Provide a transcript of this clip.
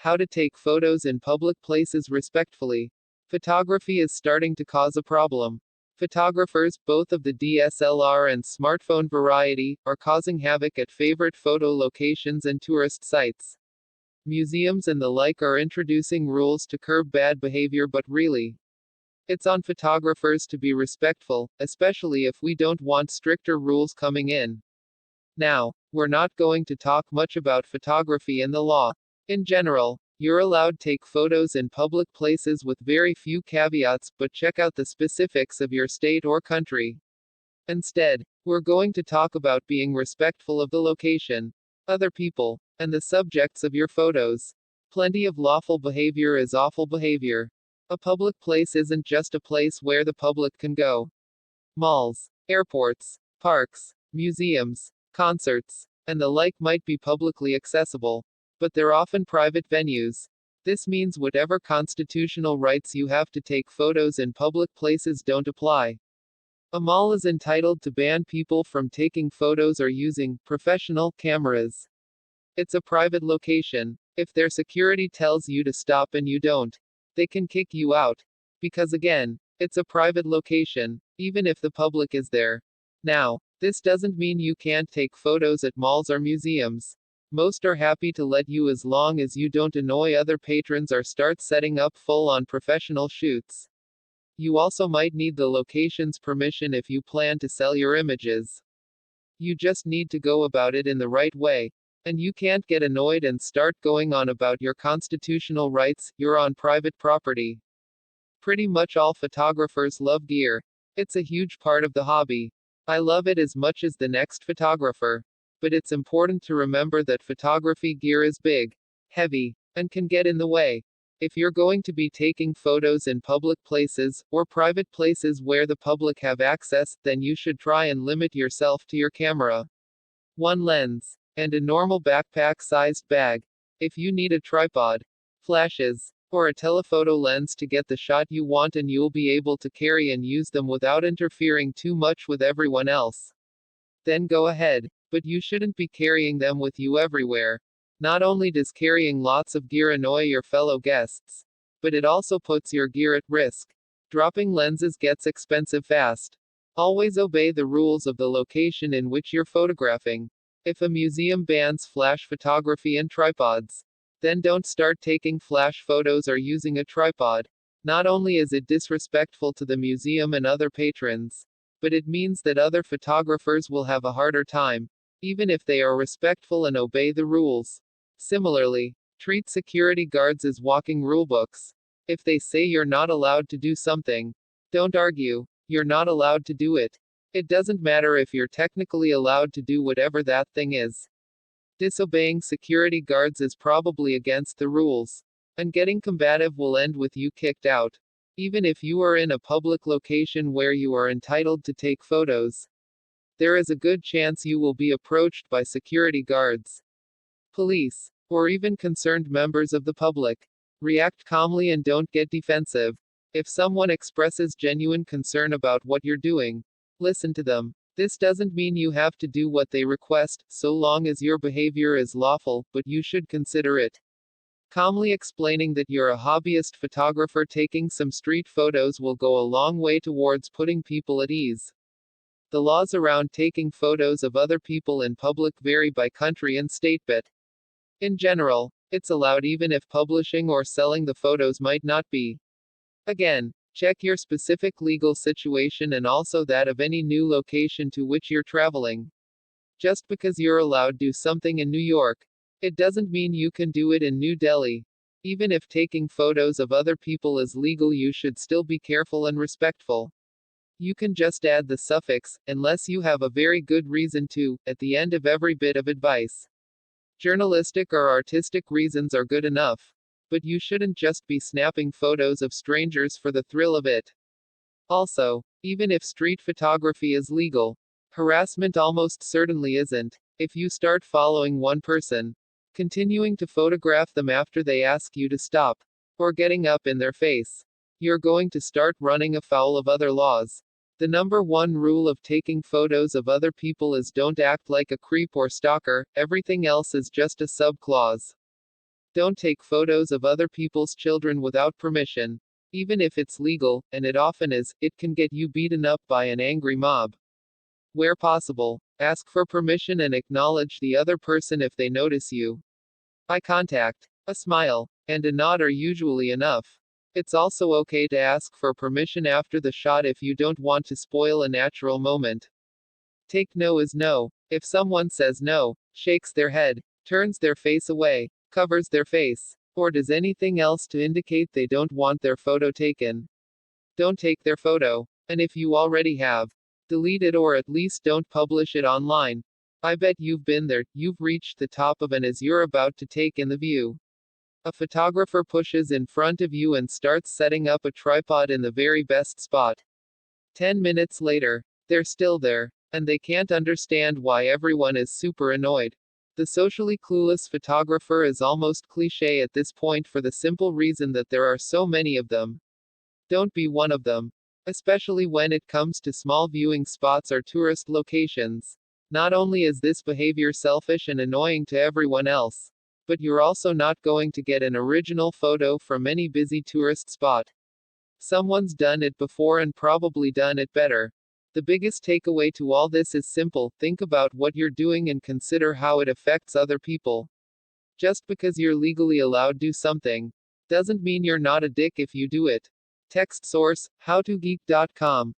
How to take photos in public places respectfully. Photography is starting to cause a problem. Photographers, both of the DSLR and smartphone variety, are causing havoc at favorite photo locations and tourist sites. Museums and the like are introducing rules to curb bad behavior, but really, it's on photographers to be respectful, especially if we don't want stricter rules coming in. Now, we're not going to talk much about photography and the law. In general, you're allowed to take photos in public places with very few caveats, but check out the specifics of your state or country. Instead, we're going to talk about being respectful of the location, other people, and the subjects of your photos. Plenty of lawful behavior is awful behavior. A public place isn't just a place where the public can go. Malls, airports, parks, museums, concerts, and the like might be publicly accessible, but they're often private venues. This means whatever constitutional rights you have to take photos in public places don't apply. A mall is entitled to ban people from taking photos or using professional cameras. It's a private location. If their security tells you to stop and you don't, they can kick you out. Because again, it's a private location, even if the public is there. Now, this doesn't mean you can't take photos at malls or museums. Most are happy to let you as long as you don't annoy other patrons or start setting up full-on professional shoots. You also might need the location's permission if you plan to sell your images. You just need to go about it in the right way. And you can't get annoyed and start going on about your constitutional rights, you're on private property. Pretty much all photographers love gear. It's a huge part of the hobby. I love it as much as the next photographer. But it's important to remember that photography gear is big, heavy, and can get in the way. If you're going to be taking photos in public places, or private places where the public have access, then you should try and limit yourself to your camera, one lens, and a normal backpack-sized bag. If you need a tripod, flashes, or a telephoto lens to get the shot you want, and you'll be able to carry and use them without interfering too much with everyone else, then go ahead. But you shouldn't be carrying them with you everywhere. Not only does carrying lots of gear annoy your fellow guests, but it also puts your gear at risk. Dropping lenses gets expensive fast. Always obey the rules of the location in which you're photographing. If a museum bans flash photography and tripods, then don't start taking flash photos or using a tripod. Not only is it disrespectful to the museum and other patrons, but it means that other photographers will have a harder time, even if they are respectful and obey the rules. Similarly, treat security guards as walking rulebooks. If they say you're not allowed to do something, don't argue. You're not allowed to do it. It doesn't matter if you're technically allowed to do whatever that thing is. Disobeying security guards is probably against the rules, and getting combative will end with you kicked out. Even if you are in a public location where you are entitled to take photos, there is a good chance you will be approached by security guards, police, or even concerned members of the public. React calmly and don't get defensive. If someone expresses genuine concern about what you're doing, listen to them. This doesn't mean you have to do what they request, so long as your behavior is lawful, but you should consider it. Calmly explaining that you're a hobbyist photographer taking some street photos will go a long way towards putting people at ease. The laws around taking photos of other people in public vary by country and state, but in general, it's allowed even if publishing or selling the photos might not be. Again, check your specific legal situation and also that of any new location to which you're traveling. Just because you're allowed to do something in New York, it doesn't mean you can do it in New Delhi. Even if taking photos of other people is legal, you should still be careful and respectful. You can just add the suffix, unless you have a very good reason to, at the end of every bit of advice. Journalistic or artistic reasons are good enough. But you shouldn't just be snapping photos of strangers for the thrill of it. Also, even if street photography is legal, harassment almost certainly isn't. If you start following one person, continuing to photograph them after they ask you to stop, or getting up in their face, you're going to start running afoul of other laws. The number one rule of taking photos of other people is don't act like a creep or stalker, everything else is just a sub-clause. Don't take photos of other people's children without permission. Even if it's legal, and it often is, it can get you beaten up by an angry mob. Where possible, ask for permission and acknowledge the other person if they notice you. Eye contact, a smile, and a nod are usually enough. It's also okay to ask for permission after the shot if you don't want to spoil a natural moment. Take no as no. If someone says no, shakes their head, turns their face away, covers their face, or does anything else to indicate they don't want their photo taken, don't take their photo. And if you already have, delete it or at least don't publish it online. I bet you've been there, you've reached the top of an as you're about to take in the view. A photographer pushes in front of you and starts setting up a tripod in the very best spot. 10 minutes later, they're still there, and they can't understand why everyone is super annoyed. The socially clueless photographer is almost cliché at this point for the simple reason that there are so many of them. Don't be one of them. Especially when it comes to small viewing spots or tourist locations. Not only is this behavior selfish and annoying to everyone else, but you're also not going to get an original photo from any busy tourist spot. Someone's done it before and probably done it better. The biggest takeaway to all this is simple: think about what you're doing and consider how it affects other people. Just because you're legally allowed to do something, doesn't mean you're not a dick if you do it. Text source, howtogeek.com.